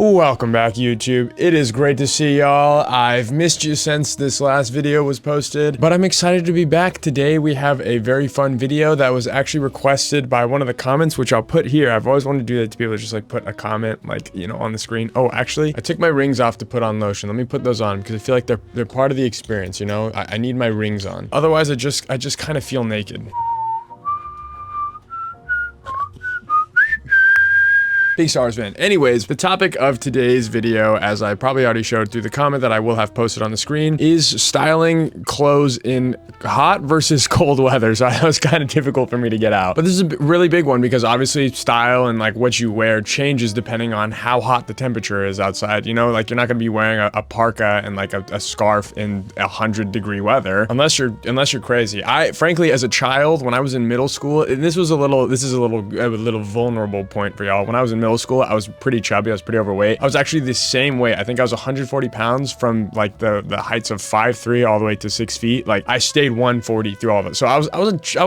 Welcome back, YouTube. It is great to see y'all. I've missed you since this last video was posted, but I'm excited to be back. Today we have a very fun video that was actually requested by one of the comments, which I'll put here. I've always wanted to do that, to be able to just like put a comment like, you know, on the screen. Oh, actually, I took my rings off to put on lotion. Let me put those on because I feel like they're part of the experience, you know? I need my rings on. Otherwise, I just kind of feel naked. Big stars, man. Anyways, the topic of today's video, as I probably already showed through the comment that I will have posted on the screen, is styling clothes in hot versus cold weather. So that was kind of difficult for me to get out. But this is a really big one because obviously style and like what you wear changes depending on how hot the temperature is outside. You know, like you're not gonna be wearing a parka and like a scarf in 100-degree weather unless you're crazy. Frankly, as a child, when I was in middle school, and this is a little vulnerable point for y'all. When I was in middle school, I was pretty chubby. I was pretty overweight. I was actually the same weight. I think I was 140 pounds from like the heights of 5'3" all the way to 6 feet. Like I stayed 140 through all of it. So I was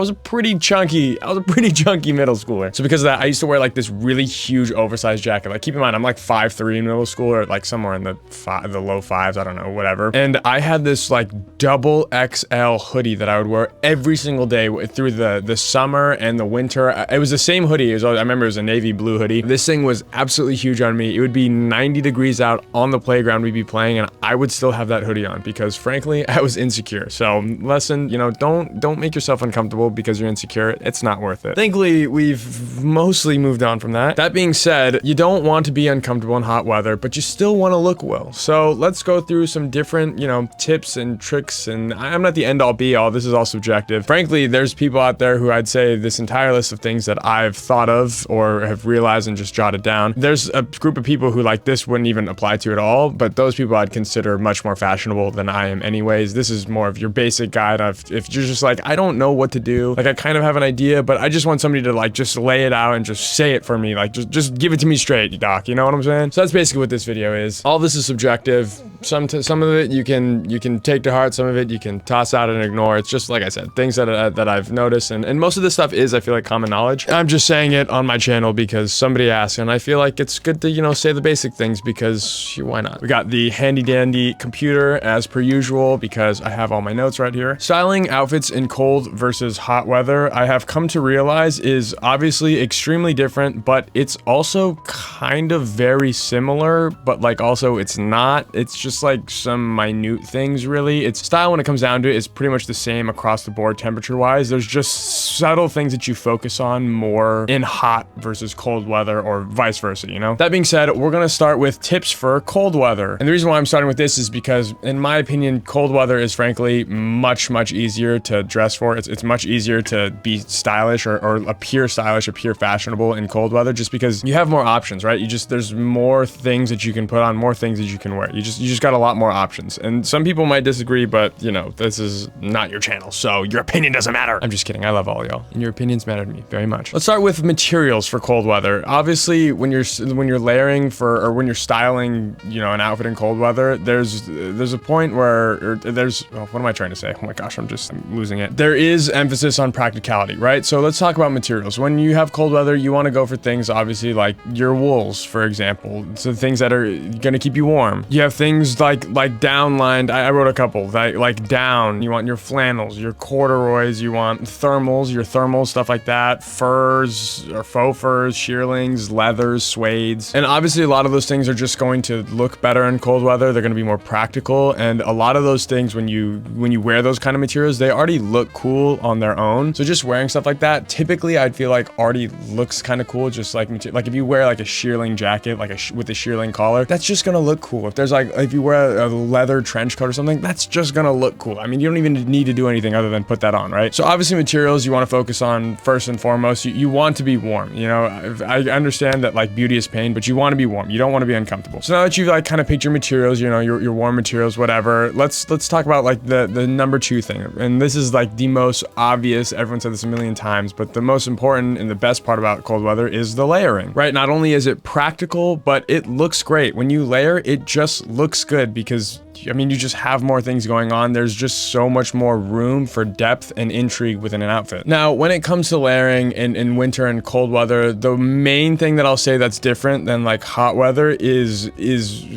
a pretty chunky middle schooler. So because of that, I used to wear like this really huge oversized jacket. Like keep in mind, I'm like 5'3" in middle school, or like somewhere in the low fives. I don't know, whatever. And I had this like double XL hoodie that I would wear every single day through the summer and the winter. It was the same hoodie. I remember it was a navy blue hoodie. This thing was absolutely huge on me. It would be 90 degrees out on the playground, we'd be playing, and I would still have that hoodie on because frankly, I was insecure. So lesson, you know, don't make yourself uncomfortable because you're insecure. It's not worth it. Thankfully, we've mostly moved on from that. That being said, you don't want to be uncomfortable in hot weather, but you still want to look well. So let's go through some different, you know, tips and tricks, and I'm not the end all be all. This is all subjective. Frankly, there's people out there who I'd say this entire list of things that I've thought of or have realized and just jotted down. There's a group of people who like this wouldn't even apply to at all, but those people I'd consider much more fashionable than I am anyways. This is more of your basic guide of if you're just like, I don't know what to do, like I kind of have an idea, but I just want somebody to like just lay it out and just say it for me, like just give it to me straight, doc, you know what I'm saying? So that's basically what this video is. All this is subjective. Some of it you can take to heart, some of it you can toss out and ignore. It's just like I said, things that I've noticed, and most of this stuff is, I feel like, common knowledge. I'm just saying it on my channel because somebody asked, and I feel like it's good to, you know, say the basic things because why not? We got the handy dandy computer as per usual because I have all my notes right here. Styling outfits in cold versus hot weather, I have come to realize is obviously extremely different, but it's also kind of very similar, but like also it's not. It's just like some minute things really. It's style when it comes down to it is pretty much the same across the board temperature wise. There's just subtle things that you focus on more in hot versus cold weather or vice versa, you know? That being said, we're gonna start with tips for cold weather. And the reason why I'm starting with this is because, in my opinion, cold weather is frankly much easier to dress for. It's much easier to be stylish or appear stylish, appear fashionable in cold weather just because you have more options, right? There's more things that you can put on, more things that you can wear. You just got a lot more options. And some people might disagree, but you know, this is not your channel, so your opinion doesn't matter. I'm just kidding. I love all y'all, and your opinions matter to me very much. Let's start with materials for cold weather. Obviously, when you're layering for, or when you're styling, you know, an outfit in cold weather, there's a point where, what am I trying to say? Oh my gosh, I'm losing it. There is emphasis on practicality, right? So let's talk about materials. When you have cold weather, you want to go for things, obviously, like your wools, for example. So things that are gonna keep you warm. You have things like downlined. I wrote a couple, like down. You want your flannels, your corduroys, you want thermals, your thermals, stuff like that. Furs or faux furs, shearlings, leathers, suedes. And obviously a lot of those things are just going to look better in cold weather. They're going to be more practical, and a lot of those things, when you wear those kind of materials, they already look cool on their own. So just wearing stuff like that, typically I'd feel like already looks kind of cool. Just like if you wear like a shearling jacket, with a shearling collar, that's just gonna look cool. If you wear a leather trench coat or something, that's just gonna look cool. I mean, you don't even need to do anything other than put that on, right? So obviously materials you want to focus on first and foremost. You want to be warm. You know, I understand that like beauty is pain, but you want to be warm. You don't want to be uncomfortable. So now that you've like kind of picked your materials, you know, your warm materials, whatever, let's talk about like the number two thing. And this is like the most obvious, everyone said this a million times, but the most important and the best part about cold weather is the layering, right? Not only is it practical, but it looks great. When you layer, it just looks good because I mean, you just have more things going on. There's just so much more room for depth and intrigue within an outfit. Now, when it comes to layering in winter and cold weather, the main thing thing that I'll say that's different than like hot weather is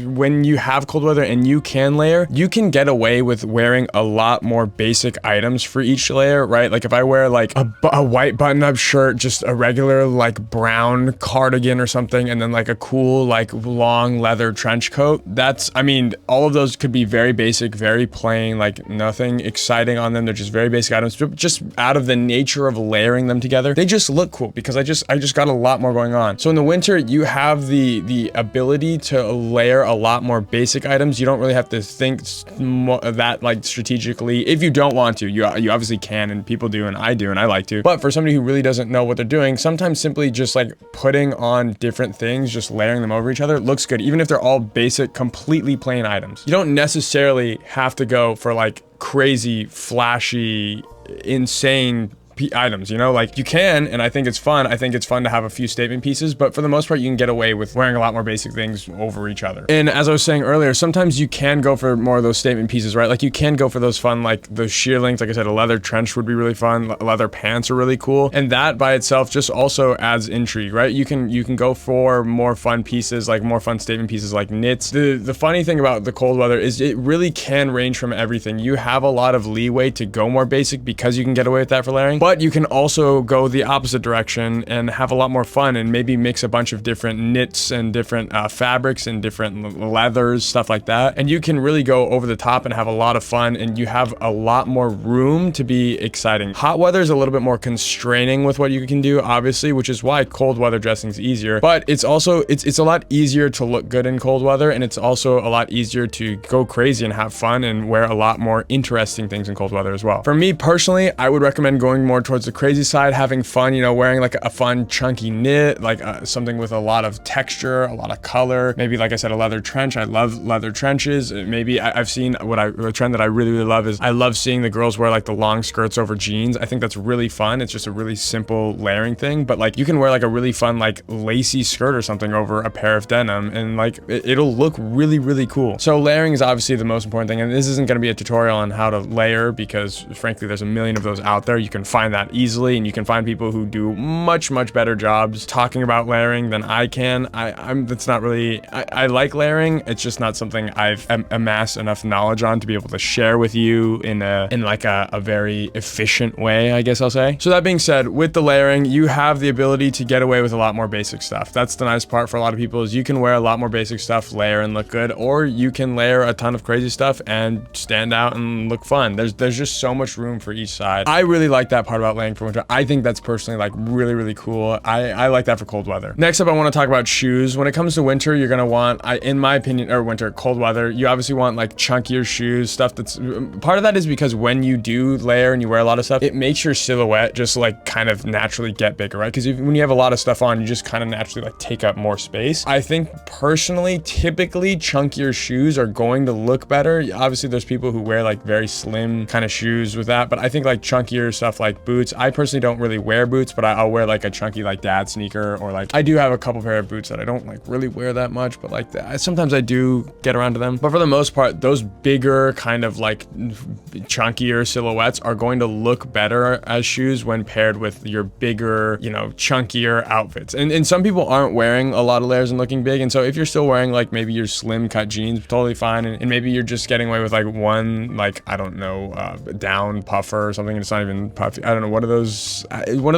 when you have cold weather and you can layer, you can get away with wearing a lot more basic items for each layer, right? Like if I wear like a white button-up shirt, just a regular like brown cardigan or something, and then like a cool like long leather trench coat, that's, I mean, all of those could be very basic, very plain, like nothing exciting on them. They're just very basic items, but just out of the nature of layering them together, they just look cool because I just got a lot more going on. So in the winter, you have the ability to layer a lot more basic items. You don't really have to think that like strategically. If you don't want to, you obviously can, and people do, and I do, and I like to. But for somebody who really doesn't know what they're doing, sometimes simply just like putting on different things, just layering them over each other looks good, even if they're all basic, completely plain items. You don't necessarily have to go for like crazy, flashy, insane items, you know, like you can, and I think it's fun. I think it's fun to have a few statement pieces, but for the most part, you can get away with wearing a lot more basic things over each other. And as I was saying earlier, sometimes you can go for more of those statement pieces, right? Like you can go for those fun, like the sheer length, like I said, a leather trench would be really fun. Leather pants are really cool. And that by itself just also adds intrigue, right? You can go for more fun pieces, like more fun statement pieces like knits. The funny thing about the cold weather is it really can range from everything. You have a lot of leeway to go more basic because you can get away with that for layering. But you can also go the opposite direction and have a lot more fun and maybe mix a bunch of different knits and different fabrics and different leathers, stuff like that. And you can really go over the top and have a lot of fun, and you have a lot more room to be exciting. Hot weather is a little bit more constraining with what you can do, obviously, which is why cold weather dressing is easier. But it's also, it's a lot easier to look good in cold weather, and it's also a lot easier to go crazy and have fun and wear a lot more interesting things in cold weather as well. For me personally, I would recommend going more towards the crazy side, having fun, you know, wearing like a fun chunky knit, like something with a lot of texture, a lot of color, maybe like I said, a leather trench. I love leather trenches. Maybe I've seen a trend that I really love is I love seeing the girls wear like the long skirts over jeans. I think that's really fun. It's just a really simple layering thing, but like you can wear like a really fun like lacy skirt or something over a pair of denim, and like it'll look really cool. So layering is obviously the most important thing, and this isn't going to be a tutorial on how to layer because frankly there's a million of those out there. You can find that easily, and you can find people who do much better jobs talking about layering than I can. That's not really, I like layering. It's just not something I've amassed enough knowledge on to be able to share with you in like a very efficient way, I guess I'll say. So that being said, with the layering, you have the ability to get away with a lot more basic stuff. That's the nice part for a lot of people, is you can wear a lot more basic stuff, layer and look good, or you can layer a ton of crazy stuff and stand out and look fun. There's just so much room for each side. I really like that part about layering for winter. I think that's personally like really cool. I like that for cold weather. Next up, I want to talk about shoes. When it comes to winter, you're gonna want, in my opinion, or winter, cold weather, you obviously want like chunkier shoes, stuff that's, part of that is because when you do layer and you wear a lot of stuff, it makes your silhouette just like kind of naturally get bigger, right? Because when you have a lot of stuff on, you just kind of naturally like take up more space. I think personally, typically chunkier shoes are going to look better. Obviously there's people who wear like very slim kind of shoes with that, but I think like chunkier stuff like boots, I personally don't really wear boots, but I'll wear like a chunky like dad sneaker, or like I do have a couple pair of boots that I don't like really wear that much, but like sometimes I do get around to them. But for the most part, those bigger kind of like chunkier silhouettes are going to look better as shoes when paired with your bigger, you know, chunkier outfits. And some people aren't wearing a lot of layers and looking big, and so if you're still wearing like maybe your slim cut jeans, totally fine, and maybe you're just getting away with like one, like I don't know, down puffer or something, and it's not even puffy. I don't know, one of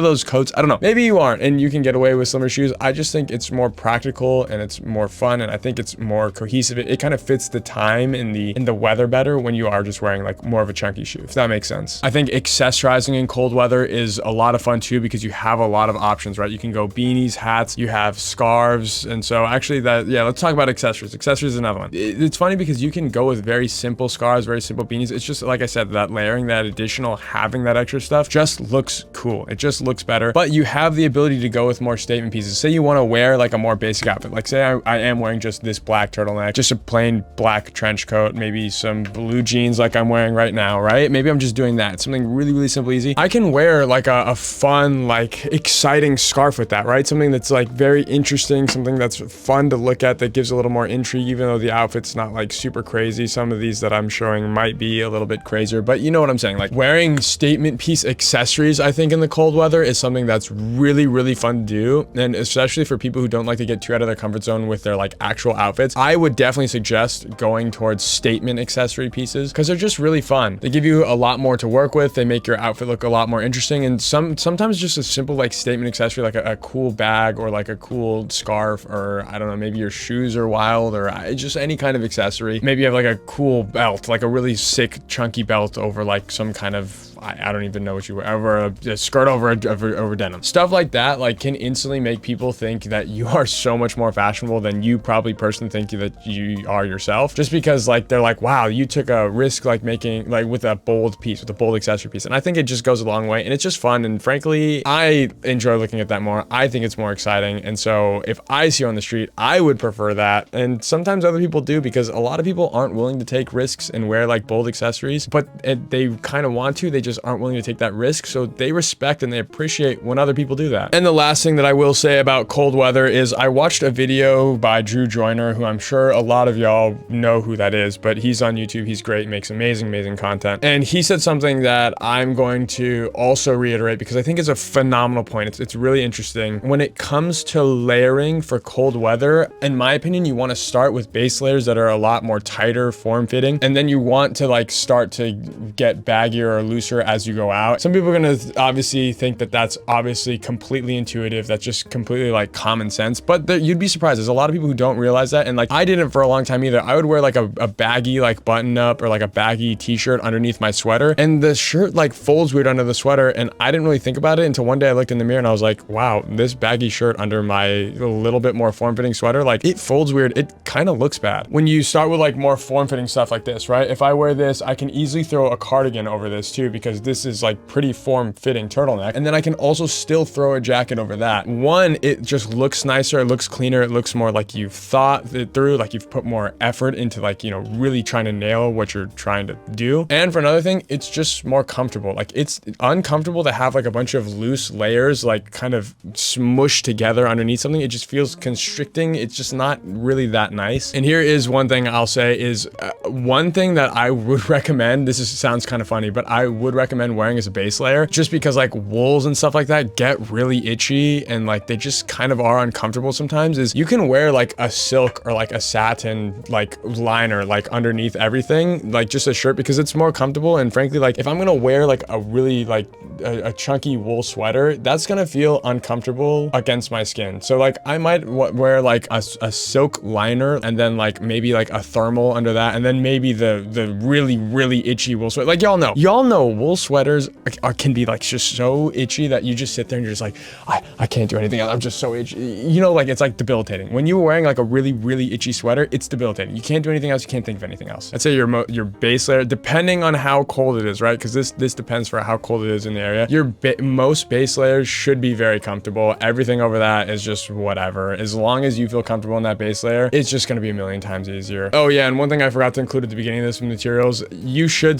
those coats, I don't know, maybe you aren't and you can get away with slimmer shoes. I just think it's more practical and it's more fun, and I think it's more cohesive. It kind of fits the time in the weather better when you are just wearing like more of a chunky shoe, if that makes sense. I think accessorizing in cold weather is a lot of fun too, because you have a lot of options, right? You can go beanies, hats, you have scarves, and so actually let's talk about accessories. Accessories is another one. It's funny because you can go with very simple scarves, very simple beanies. It's just like I said, that layering, that additional, having that extra stuff just looks cool. It just looks better, but you have the ability to go with more statement pieces. Say you want to wear like a more basic outfit, like say I am wearing just this black turtleneck, just a plain black trench coat, maybe some blue jeans like I'm wearing right now, right? Maybe I'm just doing that, something really simple, easy. I can wear like a fun, like exciting scarf with that, right? Something that's like very interesting, something that's fun to look at, that gives a little more intrigue, even though the outfit's not like super crazy. Some of these that I'm showing might be a little bit crazier, but you know what I'm saying? Like wearing statement piece accessories accessories, I think, in the cold weather is something that's really, really fun to do. And especially for people who don't like to get too out of their comfort zone with their like actual outfits, I would definitely suggest going towards statement accessory pieces because they're just really fun. They give you a lot more to work with. They make your outfit look a lot more interesting. And sometimes just a simple like statement accessory, like a cool bag or like a cool scarf, or I don't know, maybe your shoes are wild, or just any kind of accessory. Maybe you have like a cool belt, like a really sick chunky belt over like some kind of, I don't even know what you wear, over a skirt over denim. Stuff like that like can instantly make people think that you are so much more fashionable than you probably personally think that you are yourself, just because like they're like, wow, you took a risk like making like with a bold piece, with a bold accessory piece. And I think it just goes a long way, and it's just fun. And frankly, I enjoy looking at that more. I think it's more exciting. And so if I see you on the street, I would prefer that. And sometimes other people do, because a lot of people aren't willing to take risks and wear like bold accessories, but they kind of want to, they just aren't willing to take that risk. So they respect and they appreciate when other people do that. And the last thing that I will say about cold weather is I watched a video by Drew Joyner, who I'm sure a lot of y'all know who that is, but he's on YouTube. He's great, makes amazing content. And he said something that I'm going to also reiterate because I think it's a phenomenal point. It's really interesting. When it comes to layering for cold weather, in my opinion, you want to start with base layers that are a lot more tighter, form-fitting, and then you want to like start to get baggier or looser as you go out. Some people are going to obviously think that that's obviously completely intuitive. That's just completely like common sense, but you'd be surprised. There's a lot of people who don't realize that. And like, I didn't for a long time either. I would wear like a baggy like button up or like a baggy t-shirt underneath my sweater, and the shirt like folds weird under the sweater. And I didn't really think about it until one day I looked in the mirror and I was like, wow, this baggy shirt under my little bit more form-fitting sweater, like it folds weird. It kind of looks bad. When you start with like more form-fitting stuff like this, right? If I wear this, I can easily throw a cardigan over this too, because this is like pretty form-fitting turtleneck. And then I can also still throw a jacket over that. One, it just looks nicer. It looks cleaner. It looks more like you've thought it through, like you've put more effort into like, you know, really trying to nail what you're trying to do. And for another thing, it's just more comfortable. Like it's uncomfortable to have like a bunch of loose layers, like kind of smushed together underneath something. It just feels constricting. It's just not really that nice. And here is one thing I'll say is one thing that I would recommend, sounds kind of funny, but I would recommend wearing as a base layer, just because like wools and stuff like that get really itchy and like they just kind of are uncomfortable sometimes, is you can wear like a silk or like a satin like liner like underneath everything, like just a shirt, because it's more comfortable. And frankly, like if I'm gonna wear like a really like a chunky wool sweater, that's gonna feel uncomfortable against my skin. So like I might wear like a silk liner and then like maybe like a thermal under that, and then maybe the really itchy wool sweater. Like y'all know wool sweaters can be like just so itchy that you just sit there and you're just like, I can't do anything else. I'm just so itchy. You know, like it's like debilitating. When you're wearing like a really itchy sweater, it's debilitating. You can't do anything else. You can't think of anything else. I'd say your base layer, depending on how cold it is, right? Because this depends for how cold it is in the area. Your most base layers should be very comfortable. Everything over that is just whatever. As long as you feel comfortable in that base layer, it's just going to be a million times easier. Oh yeah, and one thing I forgot to include at the beginning of this materials, you should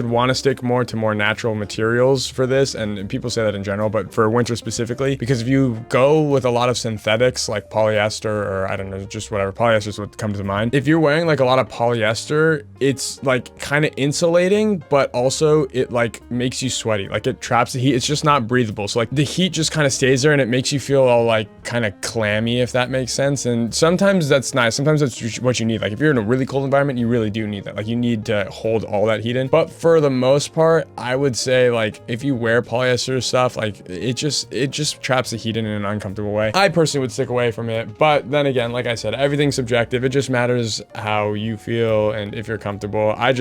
want to stick more to more natural materials for this. And people say that in general, but for winter specifically, because if you go with a lot of synthetics like polyester, or I don't know, just whatever, polyester is what comes to mind. If you're wearing like a lot of polyester, it's like kind of insulating, but also it like makes you sweaty. Like it traps the heat. It's just not breathable. So like the heat just kind of stays there and it makes you feel all like kind of clammy, if that makes sense. And sometimes that's nice. Sometimes that's what you need. Like if you're in a really cold environment, you really do need that. Like you need to hold all that heat in. But for the most part, I would say like if you wear polyester stuff, like it just traps the heat in an uncomfortable way. I personally would stick away from it. But then again, like I said, everything's subjective. It just matters how you feel and if you're comfortable. I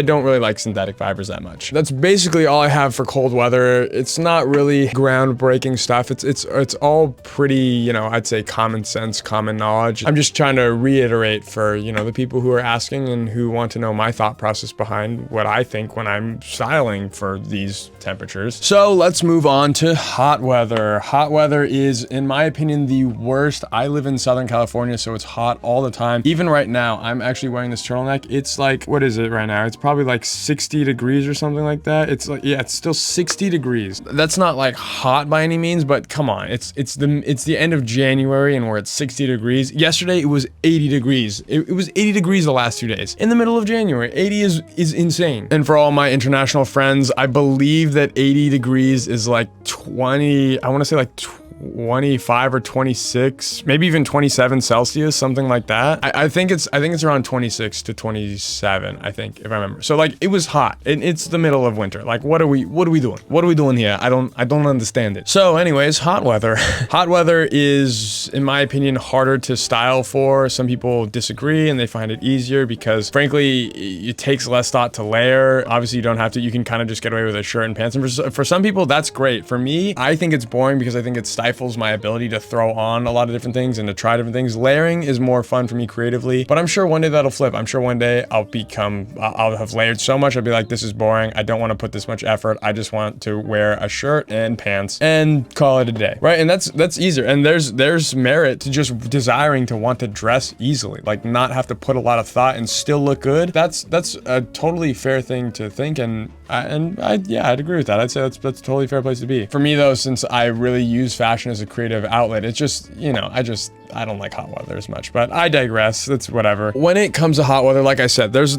don't really like synthetic fibers that much. That's basically all I have for cold weather. It's not really groundbreaking stuff. It's all pretty, you know, I'd say common sense, common knowledge. I'm just trying to reiterate for, you know, the people who are asking and who want to know my thought process behind what I think when I'm styling for these temperatures. So let's move on to hot weather. Hot weather is, in my opinion, the worst. I live in Southern California, so it's hot all the time. Even right now, I'm actually wearing this turtleneck. It's like, what is it right now? It's probably like 60 degrees or something like that. It's like, yeah, it's still 60 degrees. That's not like hot by any means, but come on. It's the end of January and we're at 60 degrees. Yesterday, it was 80 degrees. It was 80 degrees the last 2 days. In the middle of January, 80 is insane. And for all my international friends. I believe that 80 degrees is like 20, I want to say like 25 or 26, maybe even 27 Celsius, something like that. I think it's around 26 to 27, I think, if I remember. So like it was hot and it's the middle of winter. Like what are we doing? What are we doing here? I don't understand it. So anyways, hot weather. Hot weather is, in my opinion, harder to style for. Some people disagree and they find it easier because frankly, it takes less thought to layer. Obviously you don't have to, you can kind of just get away with a shirt and pants. And for some people, that's great. For me, I think it's boring because I think it stifles my ability to throw on a lot of different things and to try different things. Layering is more fun for me creatively, but I'm sure one day that'll flip. I'm sure one day I'll have layered so much, I'll be like, this is boring. I don't want to put this much effort. I just want to wear a shirt and pants and call it a day, right? And that's easier. And there's merit to just desiring to want to dress easily, like not have to put a lot of thought and still look good. That's a totally fair thing to think, and I'd agree with that. I'd say that's a totally fair place to be. For me though, since I really use fashion as a creative outlet, it's just, you know, I don't like hot weather as much, but I digress. That's whatever. When it comes to hot weather, like I said, there's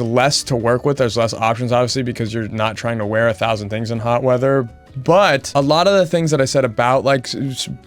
less to work with. There's less options, obviously, because you're not trying to wear 1,000 things in hot weather. But a lot of the things that I said about like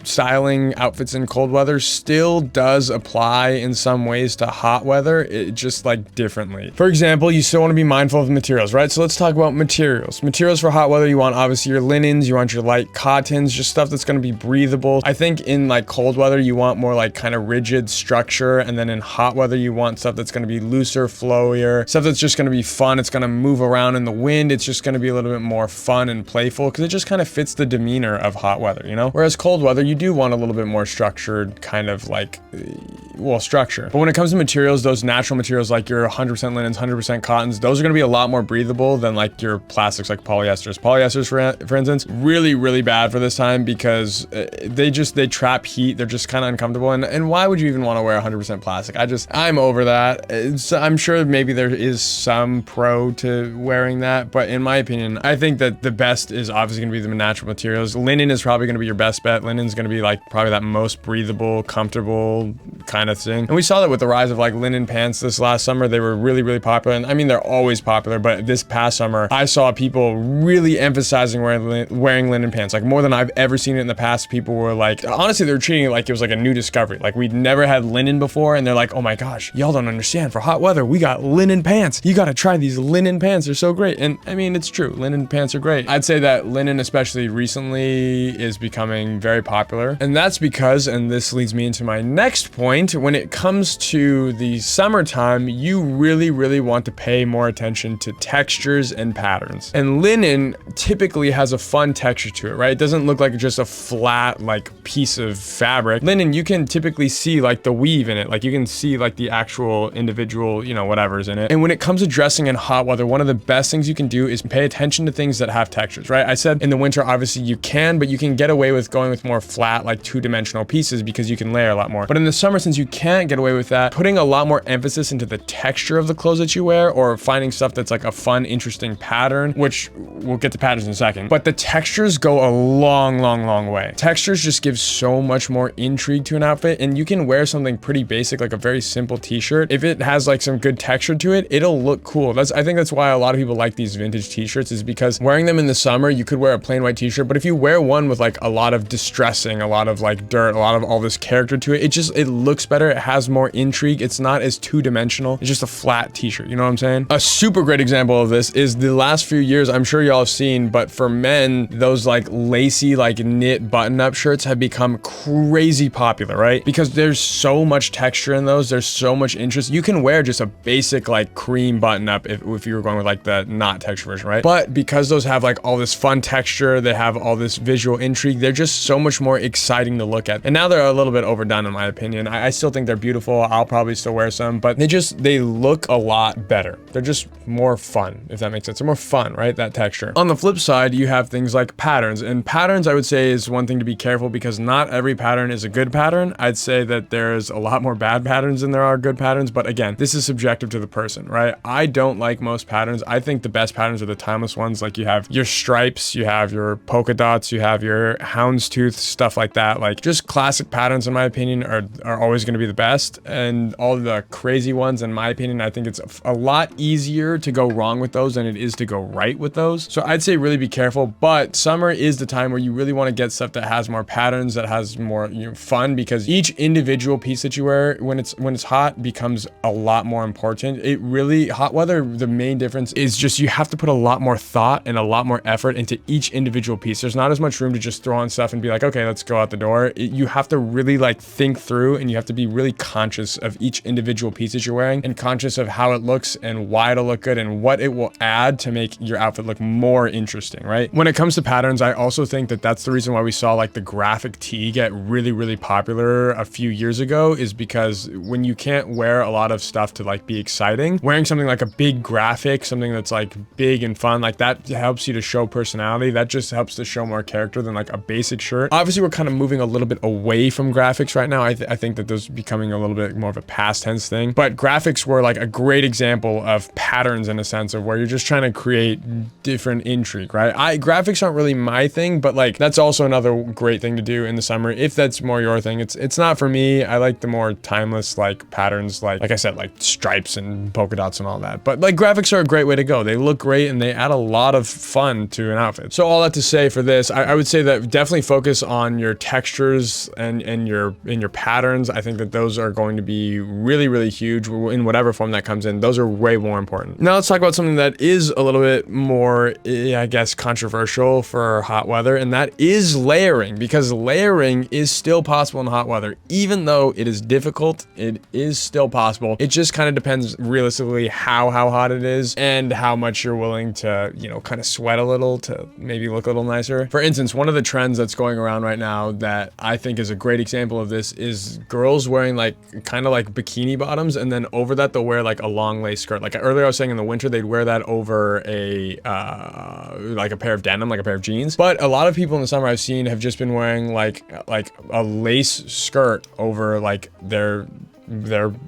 styling outfits in cold weather still does apply in some ways to hot weather, it just like differently. For example, you still want to be mindful of the materials, right? So let's talk about materials. Materials for hot weather, you want obviously your linens, you want your light cottons, just stuff that's going to be breathable. I think in like cold weather, you want more like kind of rigid structure. And then in hot weather, you want stuff that's going to be looser, flowier, stuff that's just going to be fun. It's going to move around in the wind. It's just going to be a little bit more fun and playful because it just kind of fits the demeanor of hot weather, you know? Whereas cold weather, you do want a little bit more structured, kind of like, well, structure. But when it comes to materials, those natural materials like your 100% linens, 100% cottons, those are going to be a lot more breathable than like your plastics like polyesters. Polyesters, for instance, really, really bad for this time because they trap heat. They're just kind of uncomfortable. And why would you even want to wear 100% plastic? I'm over that. I'm sure maybe there is some pro to wearing that, but in my opinion, I think that the best is obviously going to be the natural materials. Linen is probably going to be your best bet. Linen's going to be like probably that most breathable, comfortable kind of thing. And we saw that with the rise of like linen pants this last summer. They were really, really popular. And I mean, they're always popular, but this past summer, I saw people really emphasizing wearing linen pants, like more than I've ever seen it in the past. People were like, honestly, they were treating it like it was like a new discovery. Like we'd never had linen before. And they're like, oh my gosh, y'all don't understand. For hot weather, we got linen pants. You got to try these linen pants. They're so great. And I mean, it's true. Linen pants are great. I'd say that linen, especially recently, is becoming very popular. And that's because, and this leads me into my next point, when it comes to the summertime, you really, really want to pay more attention to textures and patterns. And linen typically has a fun texture to it, right? It doesn't look like just a flat, like piece of fabric. Linen, you can typically see like the weave in it. Like you can see like the actual individual, you know, whatever's in it. And when it comes to dressing in hot weather, one of the best things you can do is pay attention to things that have textures, right? I said in the winter, obviously you can, but you can get away with going with more flat, like two-dimensional pieces because you can layer a lot more. But in the summer, since you can't get away with that, putting a lot more emphasis into the texture of the clothes that you wear, or finding stuff that's like a fun, interesting pattern, which we'll get to patterns in a second, but the textures go a long, long, long way. Textures just give so much more intrigue to an outfit, and you can wear something pretty basic, like a very simple t-shirt. If it has like some good texture to it, it'll look cool. I think that's why a lot of people like these vintage t-shirts, is because wearing them in the summer, you could wear a plain white t-shirt, but if you wear one with like a lot of distressing, a lot of like dirt, a lot of all this character to it, it looks better. It has more intrigue. It's not as two-dimensional. It's just a flat t-shirt. You know what I'm saying? A super great example of this is the last few years, I'm sure y'all have seen, but for men, those like lacy, like knit button-up shirts have become crazy popular, right? Because there's so much texture in those. There's so much interest. You can wear just a basic like cream button-up if you were going with like the not texture version, right? But because those have like all this fun texture, they have all this visual intrigue, they're just so much more exciting to look at. And now they're a little bit overdone in my opinion. I still think they're beautiful. I'll probably still wear some, but they look a lot better. They're just more fun, if that makes sense. They're more fun, right? That texture. On the flip side, you have things like patterns, and patterns I would say is one thing to be careful, because not every pattern is a good pattern. I'd say that there's a lot more bad patterns than there are good patterns, but again, this is subjective to the person, right? I don't like most patterns. I think the best patterns are the timeless ones. Like you have your stripes, you have your polka dots, you have your houndstooth, stuff like that. Like just classic patterns, in my opinion, are always going to be the best. And all the crazy ones, in my opinion, I think it's a lot easier to go wrong with those than it is to go right with those. So I'd say really be careful, but summer is the time where you really want to get stuff that has more patterns, that has more, you know, fun, because each individual piece that you wear when it's hot becomes a lot more important. It really, hot weather, the main difference is just you have to put a lot more thought and a lot more effort into each individual piece. There's not as much room to just throw on stuff and be like, okay, let's go out the door. You have to really like think through, and you have to be really conscious of each individual piece that you're wearing, and conscious of how it looks and why it'll look good and what it will add to make your outfit look more interesting, right? When it comes to patterns, I also think that that's the reason why we saw like the graphic tee get really, really popular a few years ago, is because when you can't wear a lot of stuff to like be exciting, wearing something like a big graphic, something that's like big and fun, like that helps you to show personality. That just helps to show more character than like a basic shirt. Obviously, we're kind of moving a little bit away from graphics right now. I think that those are becoming a little bit more of a past tense thing, but graphics were like a great example of patterns in a sense of where you're just trying to create different intrigue, right? Graphics aren't really my thing, but like that's also another great thing to do in the summer if that's more your thing. It's not for me. I like the more timeless like patterns, like I said, like stripes and polka dots and all that. But like graphics are a great way to go. They look great and they add a lot of fun to an outfit. So all that to say for this, I would say that definitely focus on your textures and your patterns. I think that those are going to be really, really huge in whatever form that comes in. Those are way more important. Now let's talk about something that is a little bit more, I guess, controversial for hot weather, and that is layering, because layering is still possible in hot weather. Even though it is difficult, it is still possible. It just kind of depends realistically how hot it is and how much you're willing to, you know, kind of sweat a little to maybe look a little nicer. For instance, one of the trends that's going around right now that I think is a great example of this is girls wearing like kind of like bikini bottoms, and then over that they'll wear like a long lace skirt. Like earlier I was saying, in the winter they'd wear that over a like a pair of denim, like a pair of jeans. But a lot of people in the summer I've seen have just been wearing like a lace skirt over like their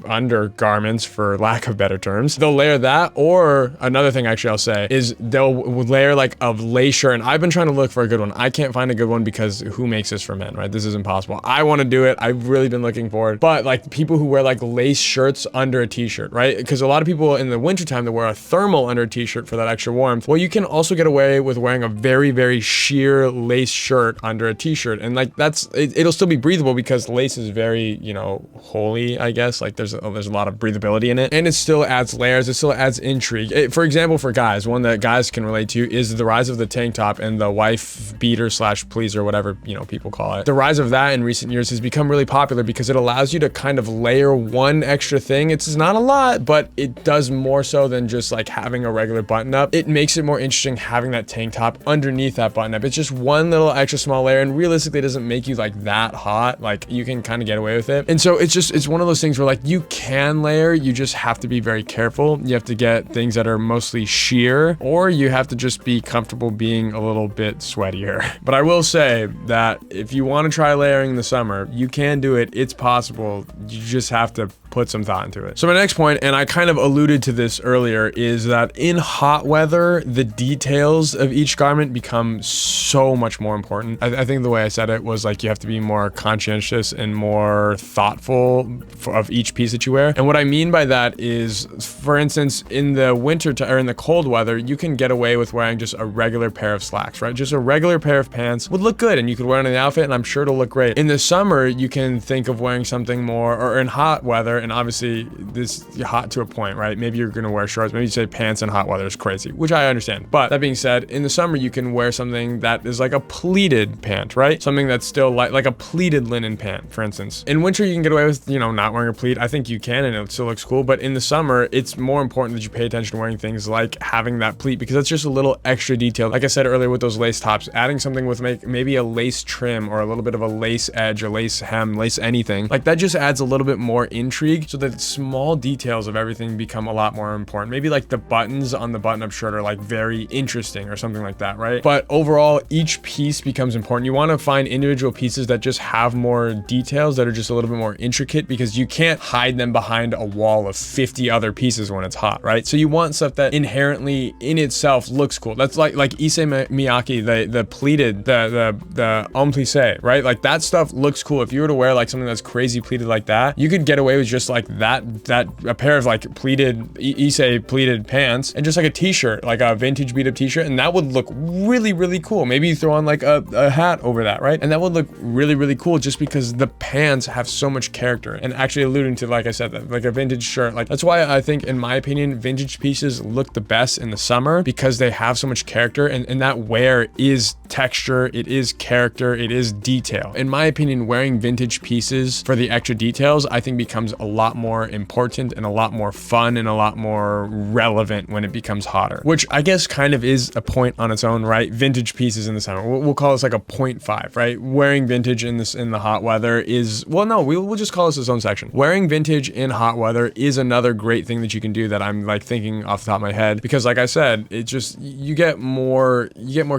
undergarments, for lack of better terms. They'll layer that, or another thing actually I'll say is they'll layer like a lace shirt. And I've been trying to look for a good one. I can't find a good one because who makes this for men, right? This is impossible. I want to do it. I've really been looking for it. But like people who wear like lace shirts under a t-shirt, right? Because a lot of people in the wintertime, they wear a thermal under a t-shirt for that extra warmth. Well, you can also get away with wearing a very, very sheer lace shirt under a t-shirt. And like it'll still be breathable because lace is very, you know, holy, I guess. Like there's a lot of breathability in it, and it still adds layers. It still adds intrigue. For example, for guys, one that guys can relate to is the rise of the tank top and the wife beater / pleaser, whatever, you know, people call it. The rise of that in recent years has become really popular because it allows you to kind of layer one extra thing. It's not a lot, but it does more so than just like having a regular button up. It makes it more interesting having that tank top underneath that button up. It's just one little extra small layer, and realistically it doesn't make you like that hot. Like you can kind of get away with it. And so it's one of those things where like you can layer, you just have to be very careful. You have to get things that are mostly sheer, or you have to just be comfortable being a little bit sweatier. But I will say that if you want to try layering in the summer, you can do it. It's possible. You just have to put some thought into it. So my next point, and I kind of alluded to this earlier, is that in hot weather, the details of each garment become so much more important. I think the way I said it was like you have to be more conscientious and more thoughtful of each piece that you wear. And what I mean by that is, for instance, in the winter or in the cold weather, you can get away with wearing just a regular pair of slacks, right? Just a regular pair of pants would look good, and you could wear it in the outfit, and I'm sure it'll look great. In the summer, you can think of wearing something more, or in hot weather, and obviously this hot to a point, right? Maybe you're gonna wear shorts. Maybe you say pants in hot weather is crazy, which I understand. But that being said, in the summer, you can wear something that is like a pleated pant, right? Something that's still like a pleated linen pant, for instance. In winter, you can get away with, you know, not wearing a pleat. I think you can, and it still looks cool. But in the summer, it's more important that you pay attention to wearing things like having that pleat, because that's just a little extra detail. Like I said earlier with those lace tops, adding something with maybe a lace trim or a little bit of a lace edge or lace hem, lace anything, like that just adds a little bit more intrigue intrigue, so that small details of everything become a lot more important. Maybe like the buttons on the button-up shirt are like very interesting or something like that, right? But overall, each piece becomes important. You want to find individual pieces that just have more details, that are just a little bit more intricate, because you can't hide them behind a wall of 50 other pieces when it's hot, right? So you want stuff that inherently in itself looks cool. That's like Issey Miyake, the pleated, the en plissé, right? Like that stuff looks cool. If you were to wear like something that's crazy pleated like that, you could get away with just like a pair of like pleated Issey pleated pants and just like a t-shirt, like a vintage beat up t-shirt, and that would look really, really cool. Maybe you throw on like a hat over that, right? And that would look really, really cool, just because the pants have so much character. And actually alluding to, like I said, that like a vintage shirt, like that's why I think, in my opinion, vintage pieces look the best in the summer, because they have so much character, and that wear is texture, it is character, it is detail. In my opinion, wearing vintage pieces for the extra details, I think becomes a lot more important and a lot more fun and a lot more relevant when it becomes hotter, which I guess kind of is a point on its own, right? Vintage pieces in the summer, we'll call this like a 0.5, right? Wearing vintage in the hot weather is, well, no, we'll just call this its own section. Wearing vintage in hot weather is another great thing that you can do, that I'm like thinking off the top of my head, because like I said, it just, you get more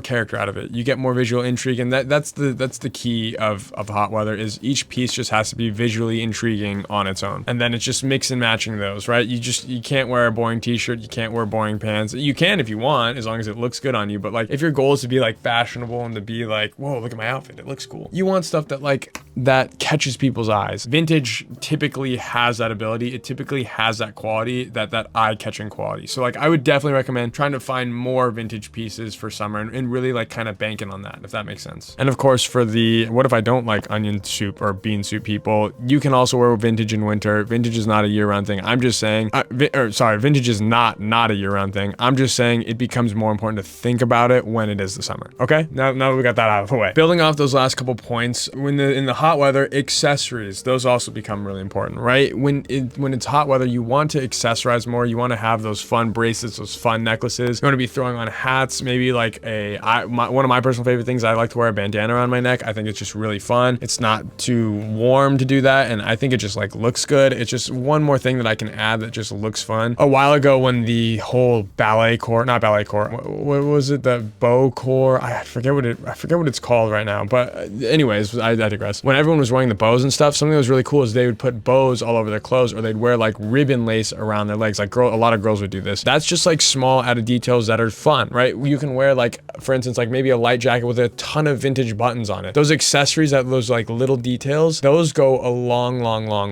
character out of it. You get more visual intrigue, and that's the key of hot weather, is each piece just has to be visually intriguing on its own. And then it's just mix and matching those, right? You can't wear a boring t-shirt, you can't wear boring pants. You can if you want, as long as it looks good on you, but like if your goal is to be like fashionable and to be like, whoa, look at my outfit, it looks cool, you want stuff that catches people's eyes. Vintage typically has that ability. It typically has that quality, that eye-catching quality. So like I would definitely recommend trying to find more vintage pieces for summer, and really like kind of banking on that, if that makes sense. And of course, for the what if I don't like onion soup or bean soup people, you can also wear vintage in winter. Vintage is not a year-round thing. I'm just saying, vintage is not a year-round thing. I'm just saying it becomes more important to think about it when it is the summer. Okay, now that we got that out of the way. Building off those last couple points, in the hot weather, accessories, those also become really important, right? When it's hot weather, you want to accessorize more. You want to have those fun bracelets, those fun necklaces. You want to be throwing on hats, maybe like one of my personal favorite things, I like to wear a bandana around my neck. I think it's just really fun. It's not too warm to do that, and I think it just like looks good. It's just one more thing that I can add that just looks fun. A while ago, when the whole not ballet corps, what was it, the bow corps? I forget what it's called right now, but anyways, I digress. When everyone was wearing the bows and stuff, something that was really cool is they would put bows all over their clothes, or they'd wear like ribbon lace around their legs. Like a lot of girls would do this. That's just like small added details that are fun, right? You can wear like, for instance, like maybe a light jacket with a ton of vintage buttons on it. Those accessories, those like little details, those go a long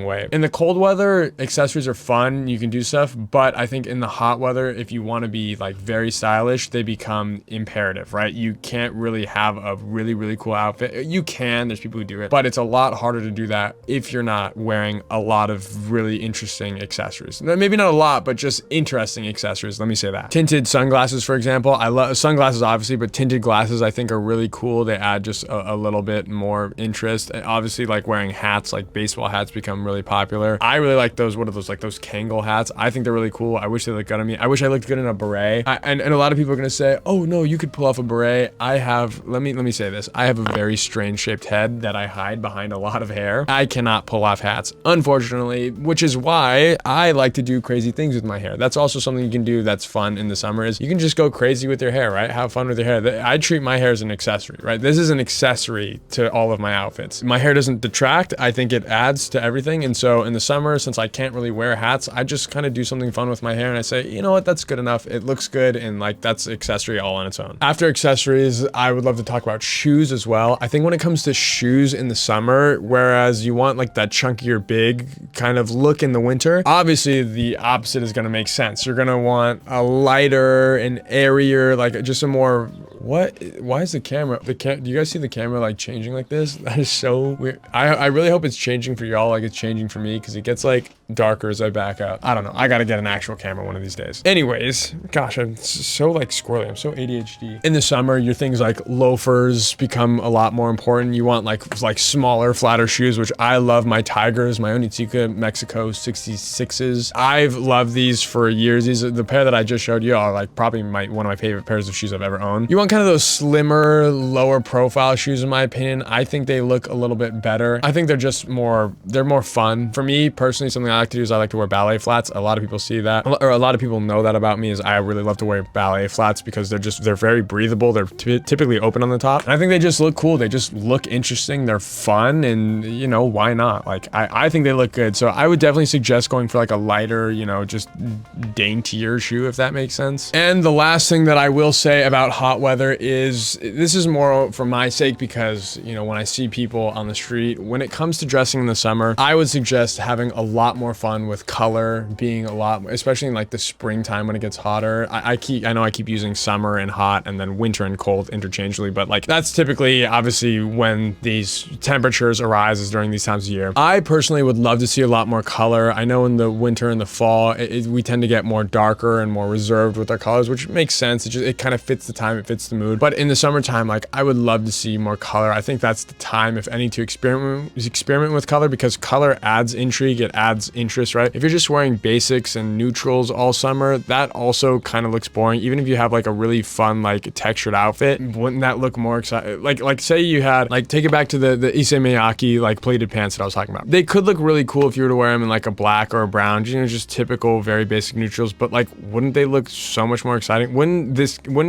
way. In the cold weather, accessories are fun. You can do stuff, but I think in the hot weather, if you want to be like very stylish, they become imperative, right? You can't really have a really, really cool outfit. You can, there's people who do it, but it's a lot harder to do that if you're not wearing a lot of really interesting accessories. Maybe not a lot, but just interesting accessories. Let me say that. Tinted sunglasses, for example. I love sunglasses, obviously, but tinted glasses I think are really cool. They add just a little bit more interest. And obviously, like wearing hats, like baseball hats become really popular. I really like those, what are those, like those Kangol hats? I think they're really cool. I wish they looked good on me. I wish I looked good in a beret. And a lot of people are gonna say, oh no, you could pull off a beret. Let me say this. I have a very strange shaped head that I hide behind a lot of hair. I cannot pull off hats, unfortunately, which is why I like to do crazy things with my hair. That's also something you can do that's fun in the summer, is you can just go crazy with your hair, right? Have fun with your hair. I treat my hair as an accessory, right? This is an accessory to all of my outfits. My hair doesn't detract. I think it adds to everything. And so in the summer, since I can't really wear hats, I just kind of do something fun with my hair, and I say, you know what, that's good enough. It looks good, and like that's accessory all on its own. After accessories, I would love to talk about shoes as well. I think when it comes to shoes in the summer, whereas you want like that chunkier, big kind of look in the winter, obviously the opposite is going to make sense. You're going to want a lighter and airier, like just a more, why is the camera, do you guys see the camera like changing like this? That is so weird. I really hope it's changing for y'all like it's changing for me, because it gets like darker as I back up. I don't know. I gotta get an actual camera one of these days. Anyways, gosh, I'm so like squirrely. I'm so ADHD. In the summer, your things like loafers become a lot more important. You want like smaller, flatter shoes, which I love. My Tigers, my Onitsuka Mexico 66s. I've loved these for years. The pair that I just showed you are like probably one of my favorite pairs of shoes I've ever owned. You want kind of those slimmer, lower profile shoes, in my opinion. I think they look a little bit better. I think they're just more fun. For me personally, something I like to do is I like to wear ballet flats. A lot of people see that, or a lot of people know that about me, is I really love to wear ballet flats because they're very breathable. They're typically open on the top, and I think they just look cool. They just look interesting. They're fun, and you know, why not? Like I think they look good. So I would definitely suggest going for like a lighter, you know, just daintier shoe, if that makes sense. And the last thing that I will say about hot weather is, this is more for my sake because, you know, when I see people on the street, when it comes to dressing in the summer, I would suggest having a lot more fun with color, being a lot, especially in like the springtime when it gets hotter. I know I keep using summer and hot and then winter and cold interchangeably, but like that's typically obviously when these temperatures arise, is during these times of year. I personally would love to see a lot more color. I know in the winter and the fall, we tend to get more darker and more reserved with our colors, which makes sense. It kind of fits the time, it fits the mood. But in the summertime, like I would love to see more color. I think that's the time, if any, to experiment with color, because color adds intrigue, it adds interest, right? If you're just wearing basics and neutrals all summer, that also kind of looks boring. Even if you have like a really fun, like textured outfit, wouldn't that look more exciting? Like say you had, like, take it back to the Issey Miyake, like pleated pants that I was talking about. They could look really cool if you were to wear them in like a black or a brown, you know, just typical, very basic neutrals, but like, wouldn't they look so much more exciting? Wouldn't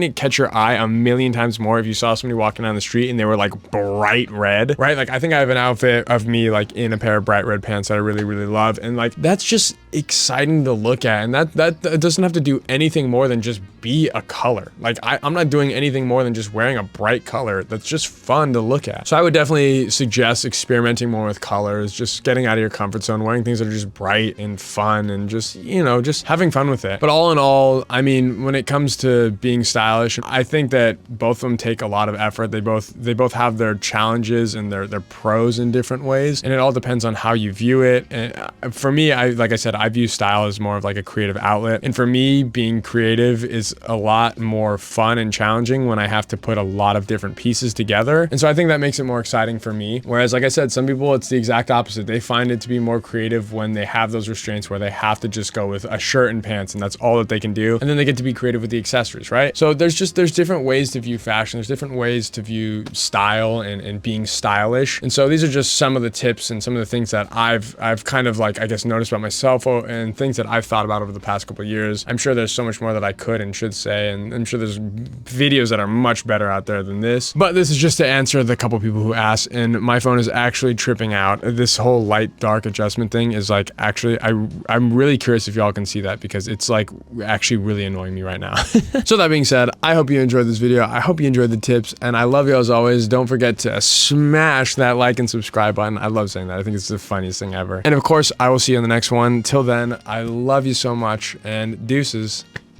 it catch your eye a million times more if you saw somebody walking down the street and they were like bright red, right? Like I think I have an outfit of me like in a pair of bright red pants that I really, really love. And like, that's just exciting to look at. And that doesn't have to do anything more than just be a color. Like I'm not doing anything more than just wearing a bright color. That's just fun to look at. So I would definitely suggest experimenting more with colors, just getting out of your comfort zone, wearing things that are just bright and fun and just, you know, just having fun with it. But all in all, I mean, when it comes to being stylish, I think that both of them take a lot of effort. They both have their challenges and their pros in different ways, and it all depends on how you view it. And for me, like I said, I view style as more of like a creative outlet. And for me, being creative is a lot more fun and challenging when I have to put a lot of different pieces together. And so I think that makes it more exciting for me. Whereas, like I said, some people, it's the exact opposite. They find it to be more creative when they have those restraints where they have to just go with a shirt and pants and that's all that they can do. And then they get to be creative with the accessories, right? So there's different ways to view fashion. There's different ways to view style and being stylish. And so these are just some of the tips and some of the things that I've kind of like, I guess, noticed about myself and things that I've thought about over the past couple of years. I'm sure there's so much more that I could and should say, and I'm sure there's videos that are much better out there than this. But this is just to answer the couple people who asked, and my phone is actually tripping out. This whole light dark adjustment thing is like, actually, I'm really curious if y'all can see that, because it's like actually really annoying me right now. So that being said, I hope you enjoyed this video. I hope you enjoyed the tips, and I love you as always. Don't forget to smash that like and subscribe button. I love saying that. I think it's the funniest thing ever. And of course, I will see you in the next one. Till then, I love you so much, and deuces.